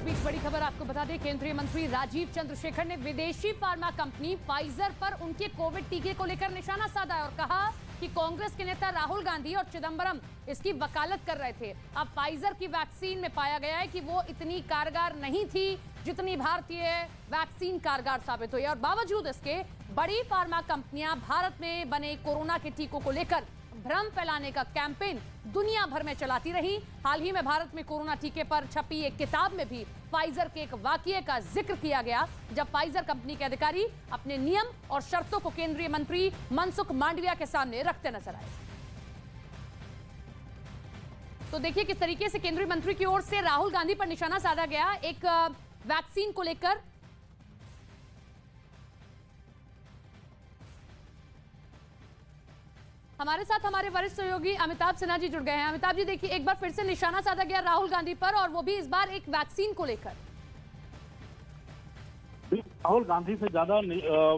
बीच बड़ी खबर आपको बता दें, केंद्रीय मंत्री राजीव चंद्रशेखर ने विदेशी फार्मा कंपनी फाइजर पर उनके कोविड टीके को लेकर निशाना साधा और कहा कि कांग्रेस के नेता राहुल गांधी और चिदंबरम इसकी वकालत कर रहे थे। अब फाइजर की वैक्सीन में पाया गया है कि वो इतनी कारगर नहीं थी जितनी भारतीय वैक्सीन कारगर साबित हुई, और बावजूद इसके बड़ी फार्मा कंपनियां भारत में बने कोरोना के टीकों को लेकर भ्रम फैलाने का कैंपेन दुनिया भर में चलाती रही। हाल ही में भारत में कोरोना टीके पर छपी एक किताब में भी फाइजर के एक वाकये का जिक्र किया गया, जब फाइजर कंपनी के अधिकारी अपने नियम और शर्तों को केंद्रीय मंत्री मनसुख मांडविया के सामने रखते नजर आए। तो देखिए किस तरीके से केंद्रीय मंत्री की ओर से राहुल गांधी पर निशाना साधा गया एक वैक्सीन को लेकर। हमारे साथ हमारे वरिष्ठ सहयोगी अमिताभ सिन्हा जी जुड़ गए हैं। अमिताभ जी, देखिए एक बार फिर से निशाना साधा गया राहुल गांधी पर, और वो भी इस बार एक वैक्सीन को लेकर। राहुल गांधी से ज्यादा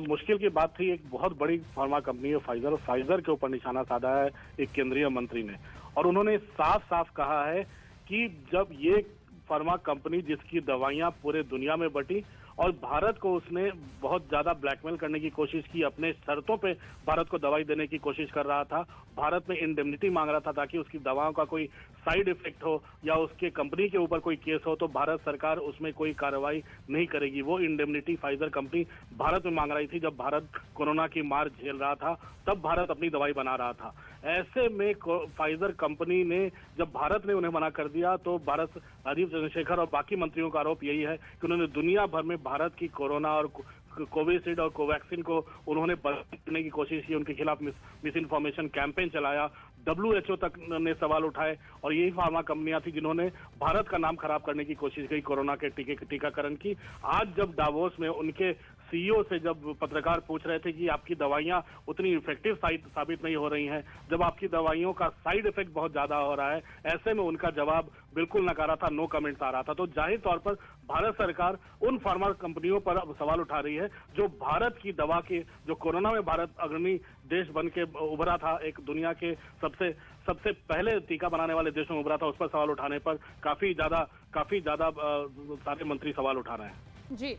मुश्किल की बात थी, एक बहुत बड़ी फार्मा कंपनी है फाइजर, और फाइजर के ऊपर निशाना साधा है एक केंद्रीय मंत्री ने, और उन्होंने साफ साफ कहा है कि जब ये फार्मा कंपनी जिसकी दवाइयां पूरे दुनिया में बटी और भारत को उसने बहुत ज्यादा ब्लैकमेल करने की कोशिश की, अपने शर्तों पे भारत को दवाई देने की कोशिश कर रहा था, भारत में इंडेमनिटी मांग रहा था ताकि उसकी दवाओं का कोई साइड इफेक्ट हो या उसके कंपनी के ऊपर कोई केस हो तो भारत सरकार उसमें कोई कार्रवाई नहीं करेगी। वो इंडेमनिटी फाइजर कंपनी भारत में मांग रही थी। जब भारत कोरोना की मार झेल रहा था तब भारत अपनी दवाई बना रहा था। ऐसे में फाइजर कंपनी ने जब भारत ने उन्हें मना कर दिया तो भारत राजीव चंद्रशेखर और बाकी मंत्रियों का आरोप यही है कि उन्होंने दुनिया भर में भारत की कोरोना और कोविशील्ड और कोवैक्सीन को उन्होंने बंद करने की कोशिश की, उनके खिलाफ मिस इन्फॉर्मेशन कैंपेन चलाया, WHO तक ने सवाल उठाए, और यही फार्मा कंपनियां थी जिन्होंने भारत का नाम खराब करने की कोशिश की कोरोना के टीकाकरण की। आज जब दावोस में उनके CEO से जब पत्रकार पूछ रहे थे कि आपकी दवाइयां उतनी इफेक्टिव साबित नहीं हो रही हैं, जब आपकी दवाइयों का साइड इफेक्ट बहुत ज्यादा हो रहा है, ऐसे में उनका जवाब बिल्कुल नकारा था, नो कमेंट्स आ रहा था। तो जाहिर तौर पर भारत सरकार उन फार्मा कंपनियों पर अब सवाल उठा रही है जो भारत की दवा के, जो कोरोना में भारत अग्रणी देश बन के उभरा था, एक दुनिया के सबसे पहले टीका बनाने वाले देश में उभरा था, उस पर सवाल उठाने पर काफी ज्यादा सारे मंत्री सवाल उठा रहे हैं। जी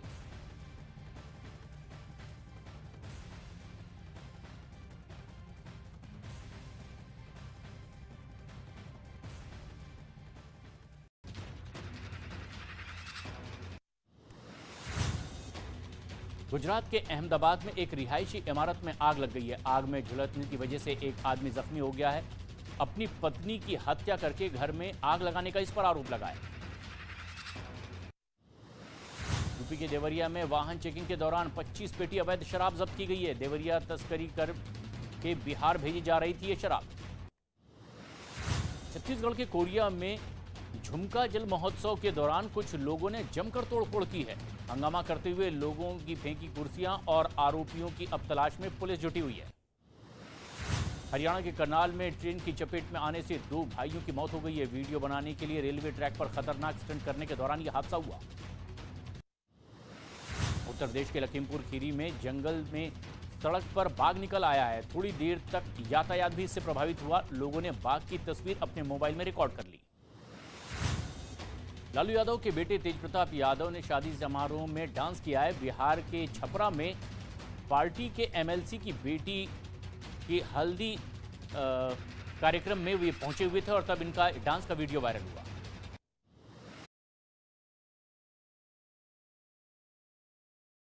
गुजरात के अहमदाबाद में एक रिहायशी इमारत में आग लग गई है। आग में झुलसने की वजह से एक आदमी जख्मी हो गया है। अपनी पत्नी की हत्या करके घर में आग लगाने का इस पर आरोप लगा है। यूपी के देवरिया में वाहन चेकिंग के दौरान 25 पेटी अवैध शराब जब्त की गई है। देवरिया तस्करी कर के बिहार भेजी जा रही थी ये शराब। छत्तीसगढ़ के कोरिया में झुमका जल महोत्सव के दौरान कुछ लोगों ने जमकर तोड़फोड़ की है। हंगामा करते हुए लोगों की फेंकी कुर्सियां और आरोपियों की अब तलाश में पुलिस जुटी हुई है। हरियाणा के करनाल में ट्रेन की चपेट में आने से 2 भाइयों की मौत हो गई है। वीडियो बनाने के लिए रेलवे ट्रैक पर खतरनाक स्टंट करने के दौरान यह हादसा हुआ। उत्तर प्रदेश के लखीमपुर खीरी में जंगल में सड़क पर बाघ निकल आया है। थोड़ी देर तक यातायात भी इससे प्रभावित हुआ। लोगों ने बाघ की तस्वीर अपने मोबाइल में रिकॉर्ड कर ली। लालू यादव के बेटे तेज प्रताप यादव ने शादी समारोह में डांस किया है। बिहार के छपरा में पार्टी के MLC की बेटी की हल्दी कार्यक्रम में वे पहुंचे हुए थे और तब इनका डांस का वीडियो वायरल हुआ।